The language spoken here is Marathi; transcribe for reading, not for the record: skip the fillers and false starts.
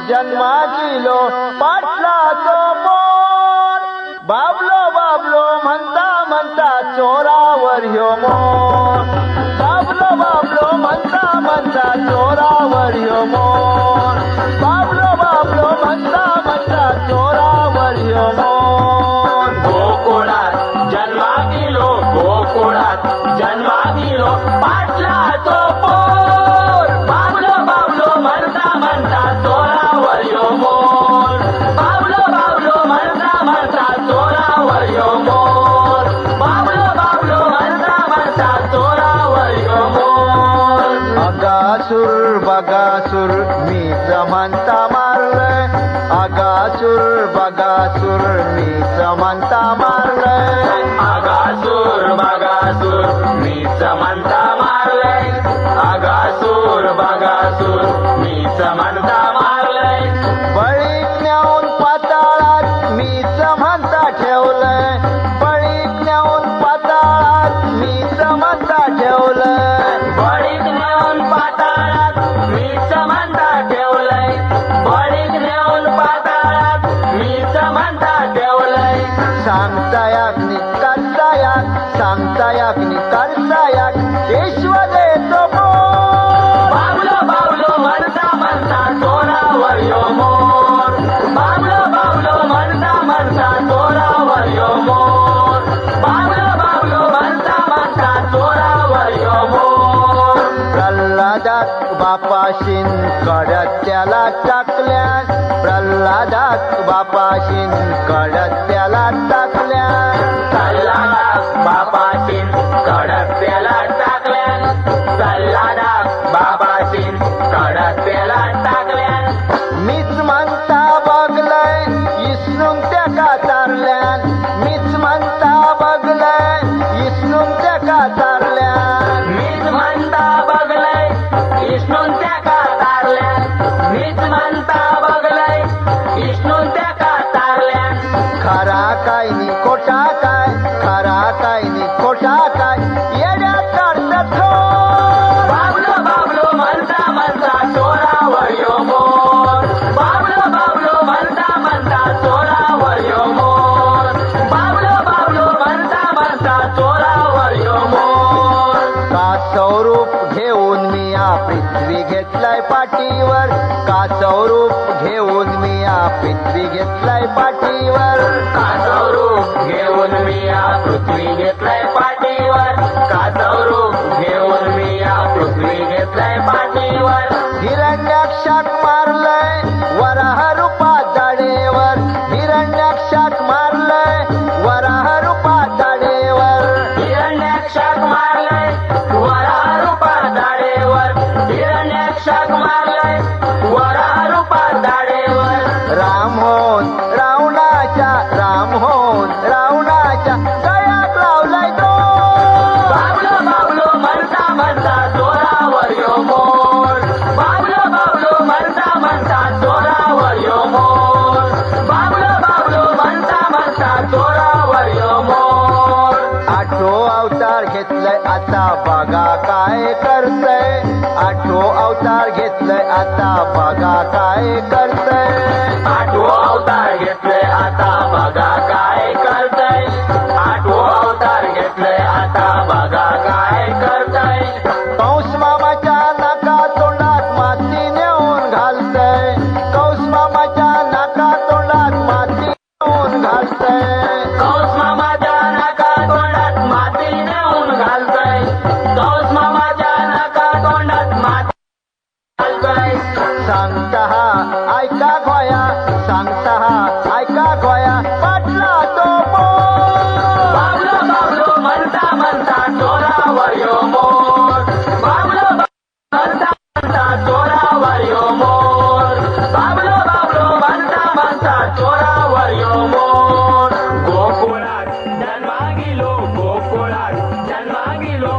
जन्माकिलो पाटलाचो मोर बाबलो बाबलो म्हणता म्हणता चोरावर ह्यो मोर बाबलो बाबलो म्हणता म्हणता चोरावर ह्यो मोर बाबलो बाबलो म्हणता म्हणता चोरावर ह्यो मोर गोकुळात जन्माकिलो गोकुळात जन्माकिलो पाटलाचो पोर बाबलो बाबलो म्हणता म्हणता चोरावर ह्यो मोर बाबलो बाबलो म्हणता म्हणता चोरावर ह्यो मोर बाबलो बाबलो म्हणता म्हणता चोरावर ह्यो मोर अगासुर बगासुर मीच म्हणता मारलंय अगासुर बगासुर मीच म्हणता मारलंय अगासुर बगासुर मीच म्हणता मारलंय अगासुर बगासुर मीच म्हणता मारलंय बळीक नेऊन पाताळात मीच म्हणता ठेवलंय बळीक नेऊन पाताळात मीच म्हणता ठेवलंय बळीक नेऊन पाताळात मीच म्हणता ठेवलंय बळीक नेऊन पाताळात मीच म्हणता ठेवलंय सांगता याकनी करता याक सांगता याकनी करता याक ईश्वरेचो मोर बाबलो बाबलो म्हणता म्हणता चोरावर ह्यो मोर बाबलो बाबलो म्हणता म्हणता चोरावर ह्यो मोर बाबलो बाबलो म्हणता म्हणता चोरावर ह्यो मोर प्रल्हादात बापाशीन कडत त्याला टाकल्यान प्रल्हादात बापाशीन कडत त्याला टाकल्यान प्रल्हादाक बापाशीन कडक पेला टाकल्यान प्रल्हादाक बापाशीन कडक पेला टाकल्यान मीच म्हणता बघलंय इसरून त्याका तारल्यान मीच म्हणता बघलंय इसरून त्याका तारल्यान मीच म्हणता बघलंय इष्णून त्याका तारल्यान मीच म्हणता बघलंय इष्णून त्याका तारल्यान खरा काय नि खोटा काय खरा काय नि खोटा काय येड्यात काढतात चोर. बाबलो बाबलो म्हणता म्हणता चोरावर ह्यो मोर बाबलो बाबलो म्हणता म्हणता चोरावर ह्यो मोर बाबलो बाबलो म्हणता म्हणता चोरावर ह्यो मोर का स्वरूप घेऊन मी या पृथ्वी घेतलाय पाठीवर का स्वरूप घेऊन मी या पृथ्वी घेतलाय पाठीवर कासवरूप घेऊन मी या पृथ्वी घेतलाय पाठीवर कासवरूप घेऊन मी या पृथ्वी घेतलाय पाठीवर हिरण्याक्षाक मारलंय वराह रूपात जाडेवर हिरण्याक्षाक मारलंय वराह रूपात जाडेवर हिरण्याक्षाक मारलंय वरा रूपा दाडेवर हिरण्याक्षाक मारलंय वरा रूपा दाडेवर राम होऊन रावणाच्या गळ्यात लावलाय तो बाबलो बाबलो म्हणता म्हणता चोरावर ह्यो मोर बाबलो बाबलो म्हणता म्हणता चोरावर ह्यो मोर बाबलो बाबलो म्हणता म्हणता चोरावर ह्यो मोर आठो अवतार घेतलंय आता बघा काय करतय आठो अवतार घेतलंय आता बघा काय करतय आठवो अवतार घेतलंय आता बघा काय करतय आठवो अवतार घेतलंय आता बघा काय करतय कंस मामाच्या नाका तोंडात माती नेऊन घालतय कंस मामाच्या नाका तोंडात माती नेऊन घालतय कौस मामाच्या नाका तोंडात माती नेऊन घालतय कौस मामाच्या नाका तोंडात माती घालतय सांगता हा ऐका गोया सांगता हा ऐका गोया पाटला तो मोर बाबलो बाबलो म्हणता म्हणता चोरावर ह्यो मोर बाबलो म्हणता म्हणता चोरावर ह्यो मोर बाबलो बाबलो म्हणता म्हणता चोरावर ह्यो मोर गोकुळात जन्म गोकुळात जन्मा गेलो